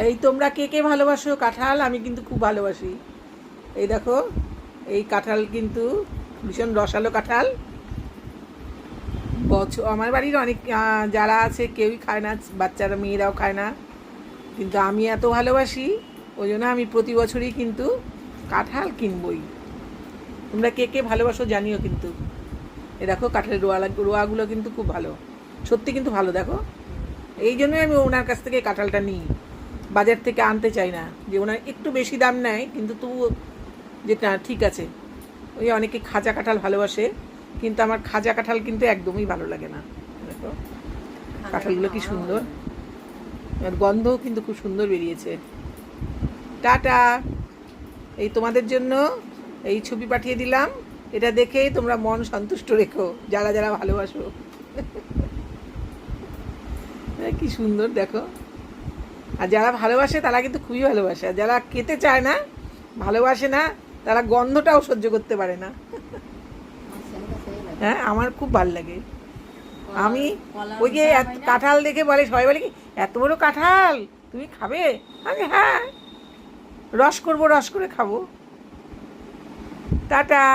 এই তোমরা কে কে ভালোবাসো কাঁঠাল? আমি কিন্তু খুব ভালোবাসি। এই দেখো, এই কাঁঠাল কিন্তু ভীষণ রসালো কাঁঠাল। আমার বাড়ির অনেক যারা আছে কেউই খায় না, বাচ্চারা মেয়েরাও খায় না, কিন্তু আমি এত ভালোবাসি, ওই জন্য আমি প্রতি বছরই কিন্তু কাঁঠাল কিনবই। তোমরা কে কে ভালোবাসো জানিও কিন্তু। এ দেখো কাঁঠালের রোয়াগুলো কিন্তু খুব ভালো, সত্যি কিন্তু ভালো। দেখো, এই জন্যই আমি ওনার কাছ থেকে কাঁঠালটা নিই, বাজার থেকে আনতে চাই না। যে ওনার একটু বেশি দাম নেয়, কিন্তু তবুও যেটা ঠিক আছে। ওই অনেকে খাজা কাঁঠাল ভালোবাসে, কিন্তু আমার খাজা কাঁঠাল কিন্তু একদমই ভালো লাগে না। দেখো কাঁঠালগুলো কি সুন্দর, আর গন্ধও কিন্তু খুব সুন্দর বেরিয়েছে। টাটা। এই তোমাদের জন্য এই ছবি পাঠিয়ে দিলাম, এটা দেখেই তোমরা মন সন্তুষ্ট রেখো, যারা যারা ভালোবাসো। কি সুন্দর দেখো। আর যারা ভালোবাসে তারা কিন্তু খুবই ভালোবাসে, আর যারা খেতে চায় না, ভালোবাসে না, তারা গন্ধটাও সহ্য করতে পারে না। হ্যাঁ, আমার খুব ভালো লাগে। আমি ওই যে কাঁঠাল দেখে বলে, সবাই বলে কি এত বড় কাঁঠাল তুমি খাবে? আমি হ্যাঁ, রস করবো, রস করে খাবো। টাটা।